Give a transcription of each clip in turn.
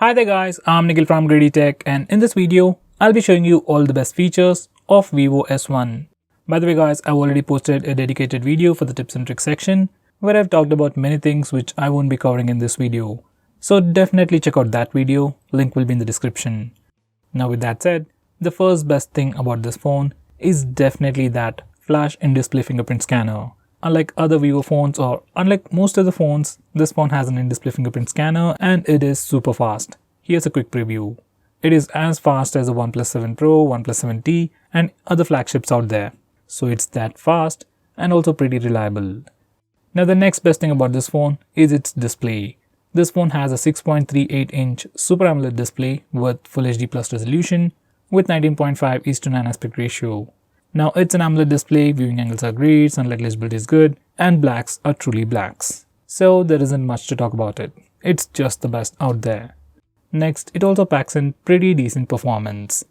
Hi there guys, I'm Nikhil from GreedyTech, and in this video, I'll be showing you all the best features of Vivo S1. By the way guys, I've already posted a dedicated video for the tips and tricks section where I've talked about many things which I won't be covering in this video. So definitely check out that video, link will be in the description. Now with that said, the first best thing about this phone is definitely that flash in-display fingerprint scanner. Unlike other Vivo phones or unlike most of the phones, this phone has an in-display fingerprint scanner and it is super fast. Here's a quick preview. It is as fast as the OnePlus 7 Pro, OnePlus 7T and other flagships out there. So it's that fast and also pretty reliable. Now the next best thing about this phone is its display. This phone has a 6.38-inch Super AMOLED display with Full HD Plus resolution with 19.5:9 aspect ratio. Now it's an AMOLED display, viewing angles are great, sunlight legibility is good, and blacks are truly blacks. So there isn't much to talk about it. It's just the best out there. Next, it also packs in pretty decent performance.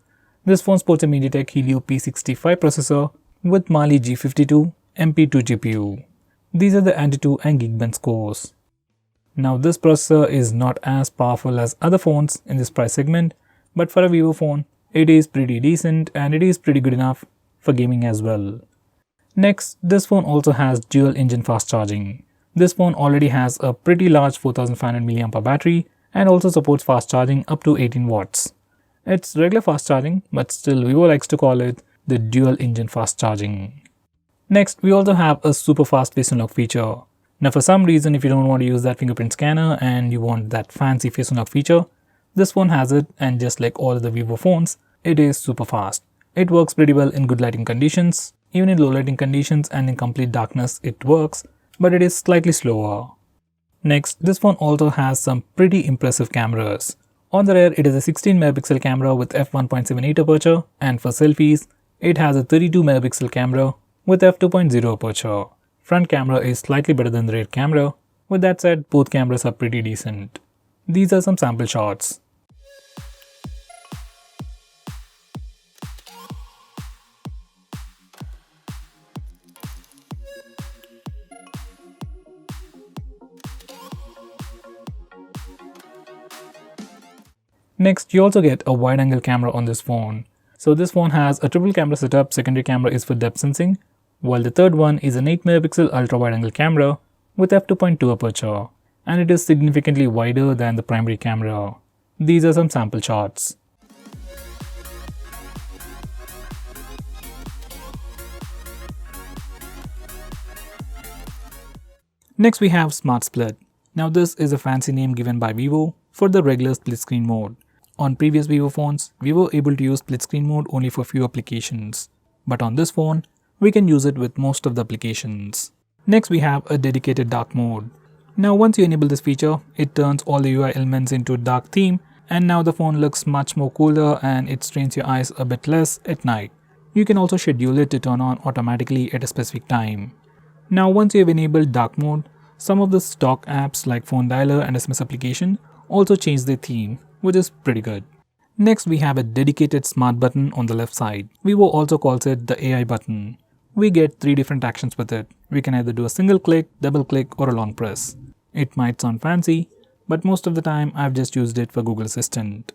This phone sports a MediaTek Helio P65 processor with Mali G52 MP2 GPU. These are the Antutu and Geekbench scores. Now this processor is not as powerful as other phones in this price segment, but for a Vivo phone, it is pretty decent and it is pretty good enough for gaming as well. Next, this phone also has dual engine fast charging. This phone already has a pretty large 4500 mAh battery and also supports fast charging up to 18 watts. It's regular fast charging, but still Vivo likes to call it the dual engine fast charging. Next, we also have a super fast face unlock feature. Now for some reason, if you don't want to use that fingerprint scanner and you want that fancy face unlock feature, this phone has it, and just like all of the Vivo phones, it is super fast. It works pretty well in good lighting conditions. Even in low lighting conditions and in complete darkness it works, but it is slightly slower. Next, this phone also has some pretty impressive cameras. On the rear, it is a 16 megapixel camera with f1.78 aperture, and for selfies, it has a 32 megapixel camera with f2.0 aperture. Front camera is slightly better than the rear camera. With that said, both cameras are pretty decent. These are some sample shots. Next, you also get a wide-angle camera on this phone. So this phone has a triple camera setup. Secondary camera is for depth sensing, while the third one is an 8 megapixel ultra wide-angle camera with f2.2 aperture, and it is significantly wider than the primary camera. These are some sample shots. Next we have Smart Split. Now this is a fancy name given by Vivo for the regular split screen mode. On previous Vivo phones, we were able to use split screen mode only for few applications. But on this phone, we can use it with most of the applications. Next we have a dedicated dark mode. Now once you enable this feature, it turns all the UI elements into a dark theme, and now the phone looks much more cooler and it strains your eyes a bit less at night. You can also schedule it to turn on automatically at a specific time. Now once you have enabled dark mode, some of the stock apps like phone dialer and SMS application also change their theme, which is pretty good. Next we have a dedicated smart button on the left side. Vivo also calls it the AI button. We get 3 different actions with it. We can either do a single click, double click or a long press. It might sound fancy, but most of the time I've just used it for Google Assistant.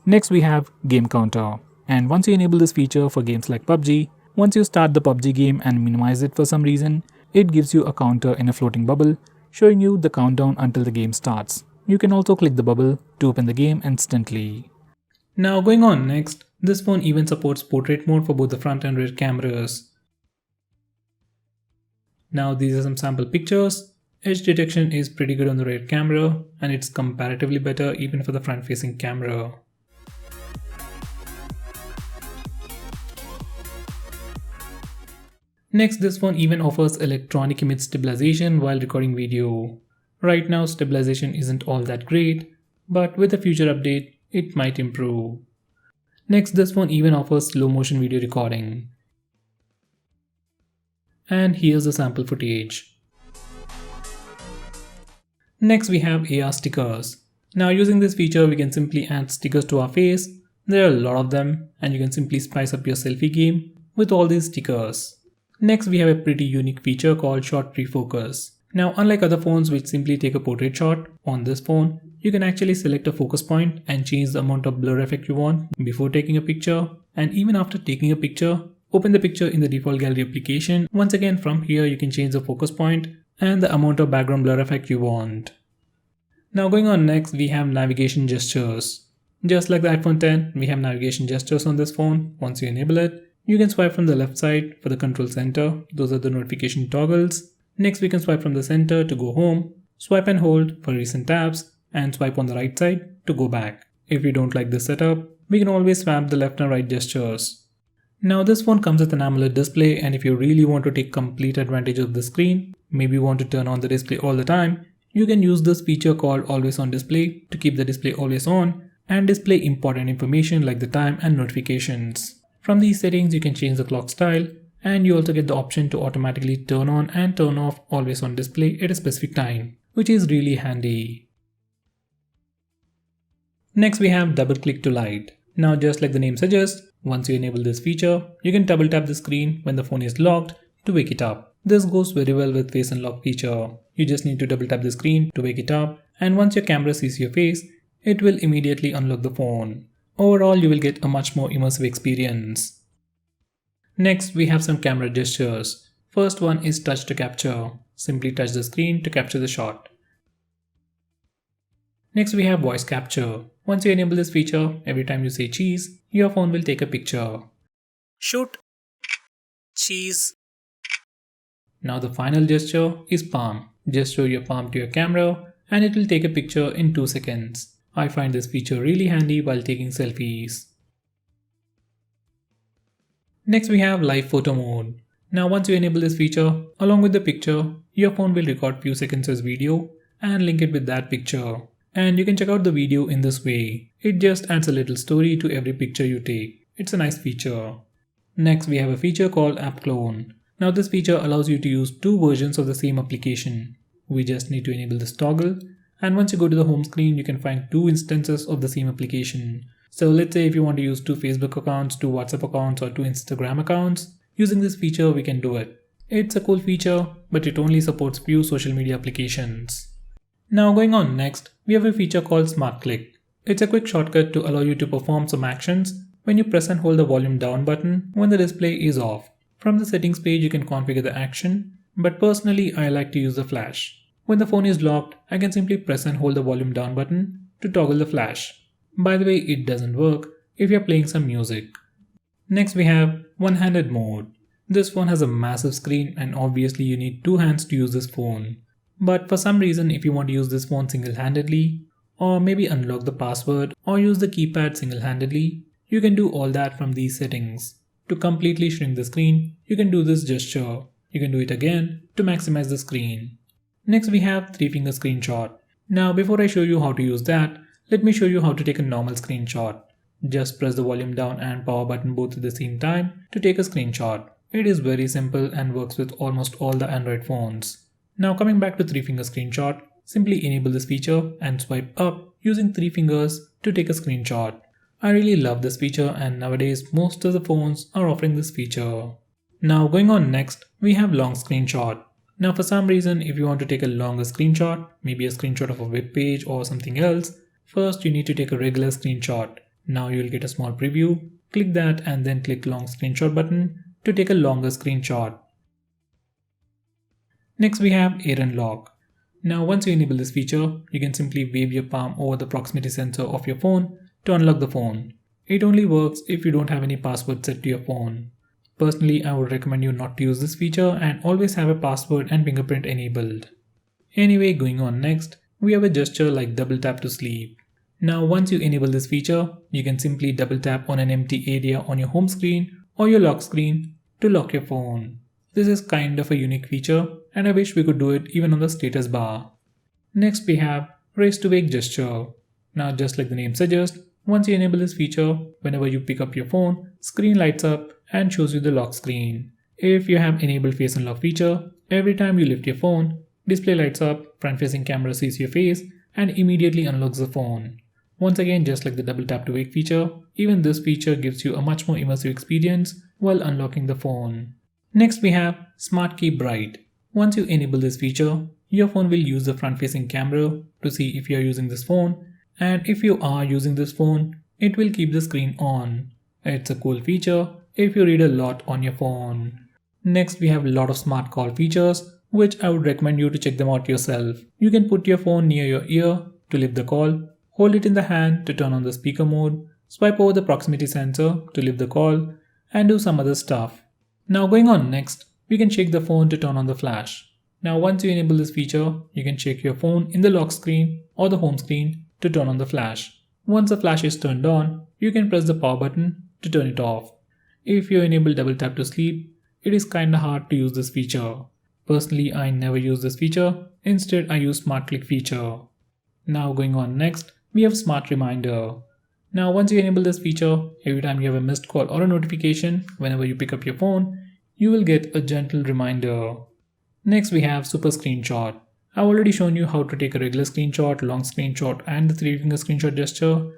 Next we have game counter, and once you enable this feature for games like PUBG, once you start the PUBG game and minimize it for some reason, it gives you a counter in a floating bubble showing you the countdown until the game starts. You can also click the bubble to open the game instantly. Now going on next, this phone even supports portrait mode for both the front and rear cameras. Now these are some sample pictures. Edge detection is pretty good on the rear camera and it's comparatively better even for the front facing camera. Next, this phone even offers electronic image stabilization while recording video. Right now, stabilization isn't all that great, but with a future update, it might improve. Next, this phone even offers slow motion video recording. And here's the sample footage. Next, we have AR stickers. Now using this feature, we can simply add stickers to our face. There are a lot of them, and you can simply spice up your selfie game with all these stickers. Next, we have a pretty unique feature called short pre-focus. Now, unlike other phones which simply take a portrait shot, on this phone, you can actually select a focus point and change the amount of blur effect you want before taking a picture, and even after taking a picture, open the picture in the default gallery application. Once again, from here you can change the focus point and the amount of background blur effect you want. Now going on next, we have navigation gestures. Just like the iPhone X, we have navigation gestures on this phone. Once you enable it, you can swipe from the left side for the control center. Those are the notification toggles. Next, we can swipe from the center to go home, swipe and hold for recent tabs, and swipe on the right side to go back. If we don't like this setup, we can always swap the left and right gestures. Now this phone comes with an AMOLED display, and if you really want to take complete advantage of the screen, maybe you want to turn on the display all the time, you can use this feature called Always On Display to keep the display always on and display important information like the time and notifications. From these settings, you can change the clock style, and you also get the option to automatically turn on and turn off Always On Display at a specific time, which is really handy. Next, we have double click to light. Now just like the name suggests, once you enable this feature, you can double tap the screen when the phone is locked to wake it up. This goes very well with face unlock feature. You just need to double tap the screen to wake it up, and once your camera sees your face, it will immediately unlock the phone. Overall, you will get a much more immersive experience. Next, we have some camera gestures. First one is touch to capture. Simply touch the screen to capture the shot. Next, we have voice capture. Once you enable this feature, every time you say cheese, your phone will take a picture. Shoot cheese. Now the final gesture is palm. Just show your palm to your camera and it will take a picture in 2 seconds. I find this feature really handy while taking selfies. Next, we have live photo mode. Now once you enable this feature, along with the picture, your phone will record few seconds as video and link it with that picture. And you can check out the video in this way. It just adds a little story to every picture you take. It's a nice feature. Next, we have a feature called App Clone. Now this feature allows you to use 2 versions of the same application. We just need to enable this toggle, and once you go to the home screen, you can find 2 instances of the same application. So let's say if you want to use 2 Facebook accounts, 2 WhatsApp accounts, or 2 Instagram accounts, using this feature we can do it. It's a cool feature, but it only supports few social media applications. Now going on next, we have a feature called Smart Click. It's a quick shortcut to allow you to perform some actions when you press and hold the volume down button when the display is off. From the settings page you can configure the action, but personally I like to use the flash. When the phone is locked, I can simply press and hold the volume down button to toggle the flash. By the way, it doesn't work if you're playing some music. Next we have one-handed mode. This phone has a massive screen and obviously you need 2 hands to use this phone. But for some reason, if you want to use this phone single-handedly, or maybe unlock the password or use the keypad single-handedly, you can do all that from these settings. To completely shrink the screen, you can do this gesture. You can do it again to maximize the screen. Next we have 3-finger screenshot. Now before I show you how to use that, let me show you how to take a normal screenshot. Just press the volume down and power button both at the same time to take a screenshot. It is very simple and works with almost all the Android phones. Now coming back to 3-finger screenshot, simply enable this feature and swipe up using 3 fingers to take a screenshot. I really love this feature and nowadays most of the phones are offering this feature. Now going on next, we have long screenshot. Now for some reason, if you want to take a longer screenshot, maybe a screenshot of a web page or something else, first you need to take a regular screenshot. Now you will get a small preview. Click that and then click long screenshot button to take a longer screenshot. Next we have air unlock. Now once you enable this feature, you can simply wave your palm over the proximity sensor of your phone to unlock the phone. It only works if you don't have any password set to your phone. Personally, I would recommend you not to use this feature and always have a password and fingerprint enabled. Anyway, going on next, we have a gesture like double tap to sleep. Now once you enable this feature, you can simply double tap on an empty area on your home screen or your lock screen to lock your phone. This is kind of a unique feature and I wish we could do it even on the status bar. Next we have raise to wake gesture. Now just like the name suggests, once you enable this feature, whenever you pick up your phone, screen lights up and shows you the lock screen. If you have enabled face unlock feature, every time you lift your phone, display lights up, front facing camera sees your face and immediately unlocks the phone. Once again, just like the double tap to wake feature, even this feature gives you a much more immersive experience while unlocking the phone. Next we have Smart Keep Bright. Once you enable this feature, your phone will use the front-facing camera to see if you are using this phone, and if you are using this phone, it will keep the screen on. It's a cool feature if you read a lot on your phone. Next, we have a lot of smart call features, which I would recommend you to check them out yourself. You can put your phone near your ear to lift the call, hold it in the hand to turn on the speaker mode, swipe over the proximity sensor to lift the call, and do some other stuff. Now going on next, we can shake the phone to turn on the flash. Now once you enable this feature, you can shake your phone in the lock screen or the home screen to turn on the flash. Once the flash is turned on, you can press the power button to turn it off. If you enable double tap to sleep, it is kinda hard to use this feature. Personally, I never use this feature. Instead, I use smart click feature. Now going on next, we have smart reminder. Now once you enable this feature, every time you have a missed call or a notification, whenever you pick up your phone, you will get a gentle reminder. Next we have super screenshot. I've already shown you how to take a regular screenshot, long screenshot and the 3-finger screenshot gesture,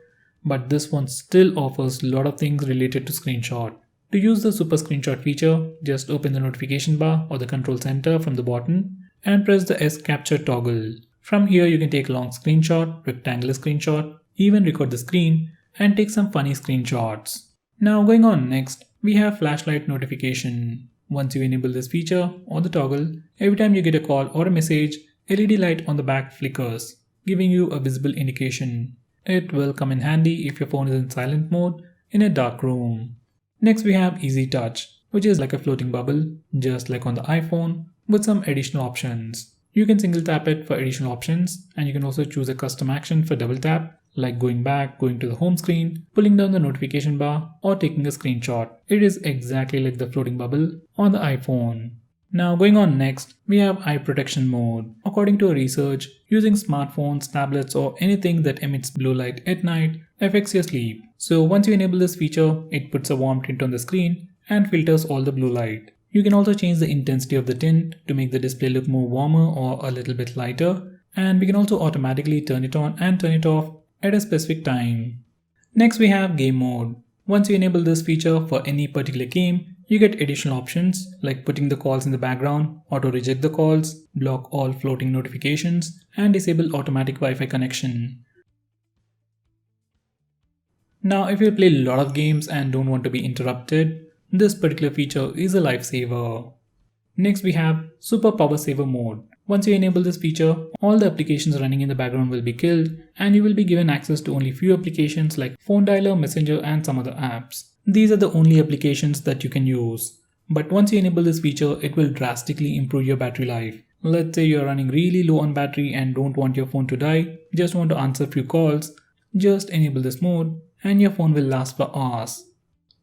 but this one still offers a lot of things related to screenshot. To use the super screenshot feature, just open the notification bar or the control center from the bottom and press the S capture toggle. From here you can take long screenshot, rectangular screenshot, even record the screen and take some funny screenshots. Now going on next, we have flashlight notification. Once you enable this feature or the toggle, every time you get a call or a message, LED light on the back flickers, giving you a visible indication. It will come in handy if your phone is in silent mode in a dark room. Next we have easy touch, which is like a floating bubble, just like on the iPhone, with some additional options. You can single tap it for additional options, and you can also choose a custom action for double tap, like going back, going to the home screen, pulling down the notification bar, or taking a screenshot. It is exactly like the floating bubble on the iPhone. Now going on next, we have eye protection mode. According to a research, using smartphones, tablets or anything that emits blue light at night affects your sleep. So once you enable this feature, it puts a warm tint on the screen and filters all the blue light. You can also change the intensity of the tint to make the display look more warmer or a little bit lighter, and we can also automatically turn it on and turn it off at a specific time. Next we have game mode. Once you enable this feature for any particular game, you get additional options like putting the calls in the background, auto reject the calls, block all floating notifications, and disable automatic Wi-Fi connection. Now if you play a lot of games and don't want to be interrupted, this particular feature is a lifesaver. Next we have Super Power Saver mode. Once you enable this feature, all the applications running in the background will be killed and you will be given access to only few applications like Phone Dialer, Messenger and some other apps. These are the only applications that you can use. But once you enable this feature, it will drastically improve your battery life. Let's say you're running really low on battery and don't want your phone to die, just want to answer a few calls, just enable this mode and your phone will last for hours.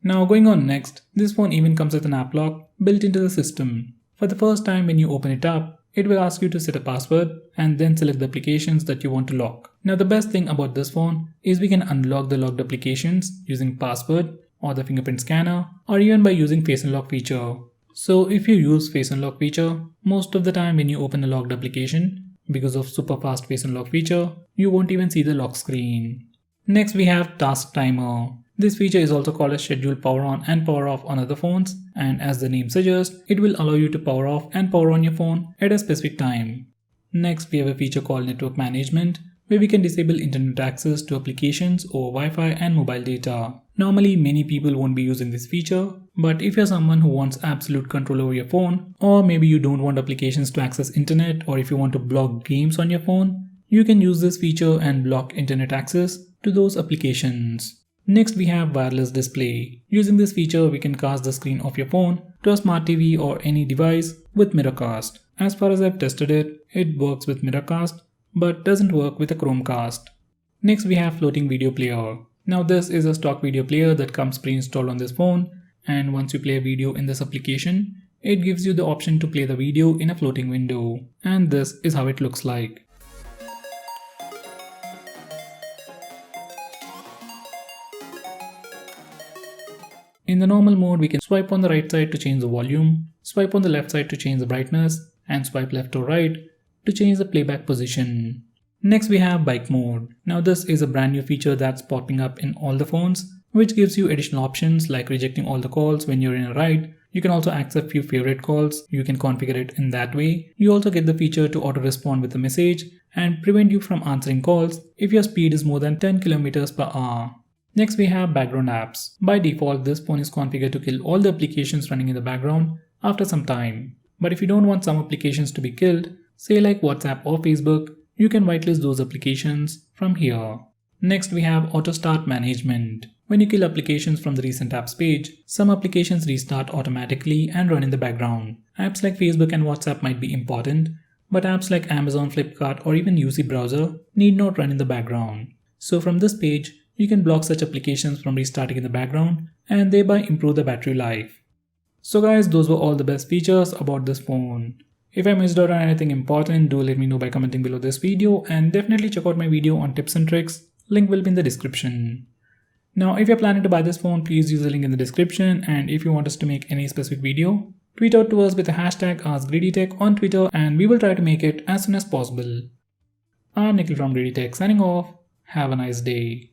Now going on next, this phone even comes with an app lock built into the system. For the first time when you open it up, it will ask you to set a password and then select the applications that you want to lock. Now the best thing about this phone is we can unlock the locked applications using password or the fingerprint scanner or even by using face unlock feature. So if you use face unlock feature, most of the time when you open a locked application, because of super fast face unlock feature, you won't even see the lock screen. Next we have task timer. This feature is also called as schedule power on and power off on other phones, and as the name suggests, it will allow you to power off and power on your phone at a specific time. Next we have a feature called network management, where we can disable internet access to applications over Wi-Fi and mobile data. Normally many people won't be using this feature, but if you're someone who wants absolute control over your phone, or maybe you don't want applications to access internet, or if you want to block games on your phone, you can use this feature and block internet access to those applications. Next we have wireless display. Using this feature, we can cast the screen of your phone to a smart TV or any device with Mirrorcast. As far as I've tested it, it works with Mirrorcast, but doesn't work with a Chromecast. Next we have floating video player. Now this is a stock video player that comes pre-installed on this phone, and once you play a video in this application, it gives you the option to play the video in a floating window. And this is how it looks like. In the normal mode, we can swipe on the right side to change the volume, swipe on the left side to change the brightness, and swipe left or right to change the playback position. Next we have bike mode. Now this is a brand new feature that's popping up in all the phones, which gives you additional options like rejecting all the calls when you're in a ride. You can also accept few favorite calls. You can configure it in that way. You also get the feature to auto respond with a message and prevent you from answering calls if your speed is more than 10 km per hour. Next we have background apps. By default, this phone is configured to kill all the applications running in the background after some time. But if you don't want some applications to be killed, say like WhatsApp or Facebook, you can whitelist those applications from here. Next we have Auto Start Management. When you kill applications from the recent apps page, some applications restart automatically and run in the background. Apps like Facebook and WhatsApp might be important, but apps like Amazon, Flipkart or even UC browser need not run in the background. So from this page, you can block such applications from restarting in the background and thereby improve the battery life. So guys, those were all the best features about this phone. If I missed out on anything important, do let me know by commenting below this video, and definitely check out my video on tips and tricks. Link will be in the description. Now if you're planning to buy this phone, please use the link in the description, and if you want us to make any specific video, tweet out to us with the hashtag ASKGREEDYTECH on Twitter and we will try to make it as soon as possible. I'm Nikhil from GreedyTech signing off. Have a nice day.